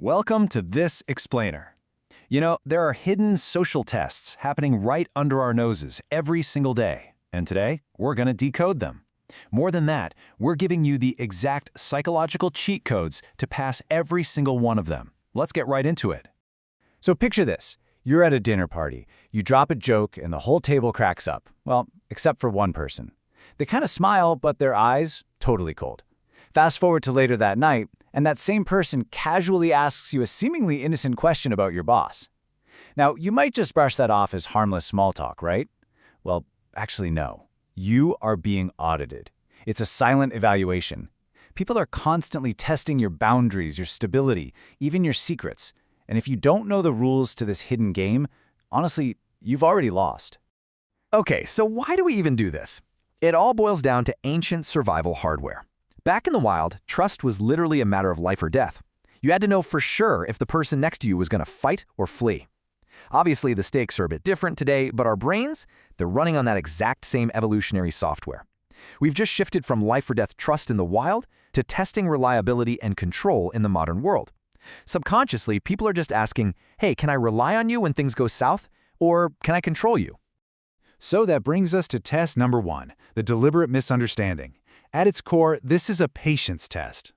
Welcome to This Explainer. You know, there are hidden social tests happening right under our noses every single day, and today we're going to decode them. More than that, we're giving you the exact psychological cheat codes to pass every single one of them. Let's get right into it. So picture this. You're at a dinner party. You drop a joke and the whole table cracks up. Well, except for one person. They kind of smile, but their eyes, totally cold. Fast forward to later that night, and that same person casually asks you a seemingly innocent question about your boss. Now, you might just brush that off as harmless small talk, right? Well, actually, no. You are being audited. It's a silent evaluation. People are constantly testing your boundaries, your stability, even your secrets. And if you don't know the rules to this hidden game, honestly, you've already lost. Okay, so why do we even do this? It all boils down to ancient survival hardware. Back in the wild, trust was literally a matter of life or death. You had to know for sure if the person next to you was going to fight or flee. Obviously, the stakes are a bit different today, but our brains, they're running on that exact same evolutionary software. We've just shifted from life or death trust in the wild to testing reliability and control in the modern world. Subconsciously, people are just asking, hey, can I rely on you when things go south? Or can I control you? So that brings us to test number 1, the deliberate misunderstanding. At its core, this is a patience test.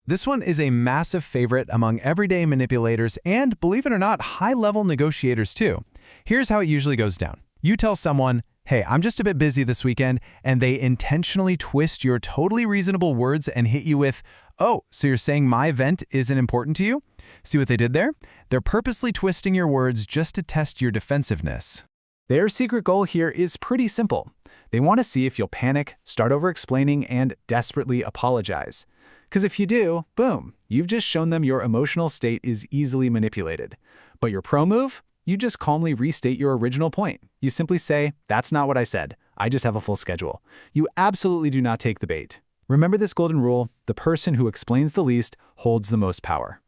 This one is a massive favorite among everyday manipulators and, believe it or not, high-level negotiators too. Here's how it usually goes down. You tell someone, hey, I'm just a bit busy this weekend, and they intentionally twist your totally reasonable words and hit you with, oh, so you're saying my event isn't important to you? See what they did there? They're purposely twisting your words just to test your defensiveness. Their secret goal here is pretty simple. They want to see if you'll panic, start over-explaining, and desperately apologize. Because if you do, boom, you've just shown them your emotional state is easily manipulated. But your pro move? You just calmly restate your original point. You simply say, that's not what I said. I just have a full schedule. You absolutely do not take the bait. Remember this golden rule, the person who explains the least holds the most power.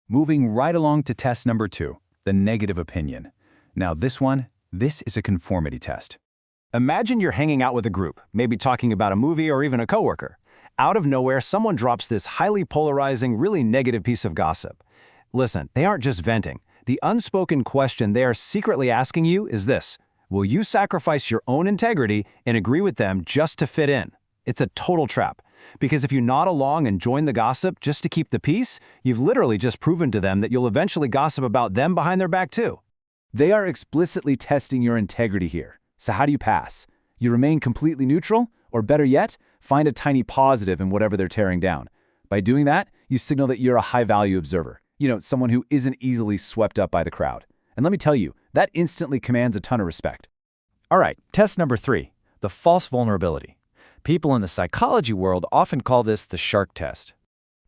Moving right along to test number 2, the negative opinion. Now this is a conformity test. Imagine you're hanging out with a group, maybe talking about a movie or even a coworker. Out of nowhere, someone drops this highly polarizing, really negative piece of gossip. Listen, they aren't just venting. The unspoken question they are secretly asking you is this: will you sacrifice your own integrity and agree with them just to fit in? It's a total trap. Because if you nod along and join the gossip just to keep the peace, you've literally just proven to them that you'll eventually gossip about them behind their back too. They are explicitly testing your integrity here. So how do you pass? You remain completely neutral? Or better yet, find a tiny positive in whatever they're tearing down. By doing that, you signal that you're a high-value observer. You know, someone who isn't easily swept up by the crowd. And let me tell you, that instantly commands a ton of respect. All right, test number 3, the false vulnerability. People in the psychology world often call this the shark test.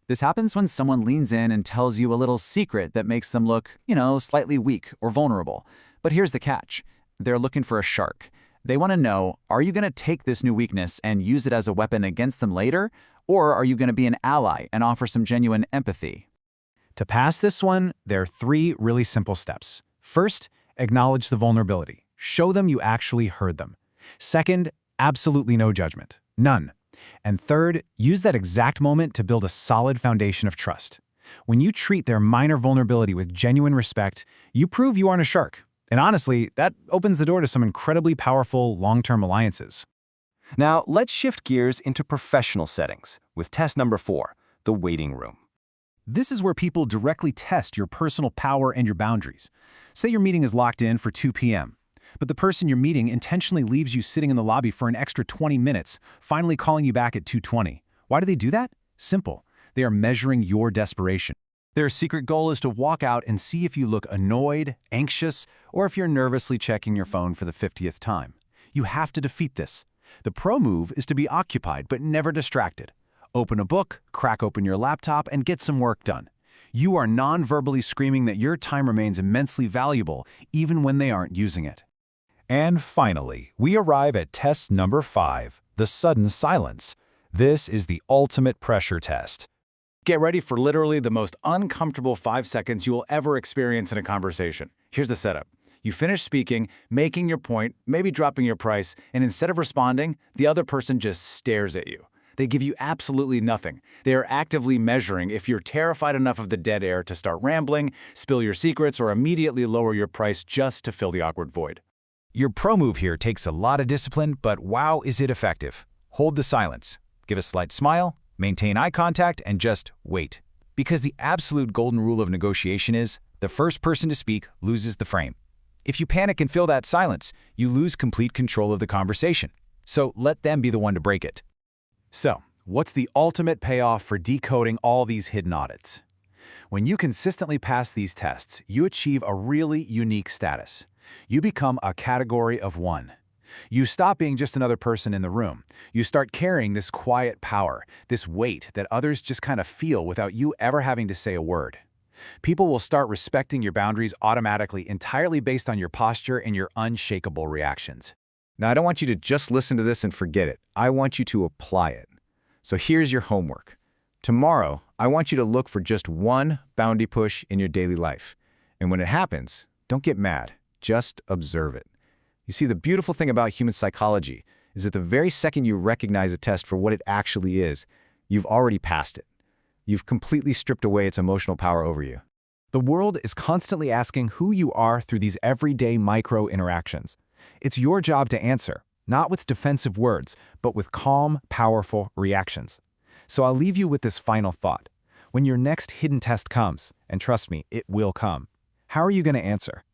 This happens when someone leans in and tells you a little secret that makes them look, slightly weak or vulnerable. But here's the catch. They're looking for a shark. They want to know, are you going to take this new weakness and use it as a weapon against them later? Or are you going to be an ally and offer some genuine empathy? To pass this one, there are 3 really simple steps. First, acknowledge the vulnerability. Show them you actually heard them. Second, absolutely no judgment. None. And third, use that exact moment to build a solid foundation of trust. When you treat their minor vulnerability with genuine respect, you prove you aren't a shark. And honestly, that opens the door to some incredibly powerful long-term alliances. Now, let's shift gears into professional settings with test number 4, the waiting room. This is where people directly test your personal power and your boundaries. Say your meeting is locked in for 2 p.m., but the person you're meeting intentionally leaves you sitting in the lobby for an extra 20 minutes, finally calling you back at 2:20. Why do they do that? Simple. They are measuring your desperation. Their secret goal is to walk out and see if you look annoyed, anxious, or if you're nervously checking your phone for the 50th time. You have to defeat this. The pro move is to be occupied but never distracted. Open a book, crack open your laptop, and get some work done. You are non-verbally screaming that your time remains immensely valuable even when they aren't using it. And finally, we arrive at test number 5, the sudden silence. This is the ultimate pressure test. Get ready for literally the most uncomfortable 5 seconds you will ever experience in a conversation. Here's the setup. You finish speaking, making your point, maybe dropping your price, and instead of responding, the other person just stares at you. They give you absolutely nothing. They are actively measuring if you're terrified enough of the dead air to start rambling, spill your secrets, or immediately lower your price just to fill the awkward void. Your pro move here takes a lot of discipline, but wow, is it effective. Hold the silence. Give a slight smile, maintain eye contact, and just wait. Because the absolute golden rule of negotiation is, the first person to speak loses the frame. If you panic and fill that silence, you lose complete control of the conversation. So let them be the one to break it. So, what's the ultimate payoff for decoding all these hidden audits? When you consistently pass these tests, you achieve a really unique status. You become a category of one. You stop being just another person in the room. You start carrying this quiet power, this weight that others just kind of feel without you ever having to say a word. People will start respecting your boundaries automatically, entirely based on your posture and your unshakable reactions. Now, I don't want you to just listen to this and forget it. I want you to apply it. So here's your homework. Tomorrow, I want you to look for just one boundary push in your daily life. And when it happens, don't get mad. Just observe it. You see, the beautiful thing about human psychology is that the very second you recognize a test for what it actually is, you've already passed it. You've completely stripped away its emotional power over you. The world is constantly asking who you are through these everyday micro-interactions. It's your job to answer, not with defensive words, but with calm, powerful reactions. So I'll leave you with this final thought. When your next hidden test comes, and trust me, it will come, how are you going to answer?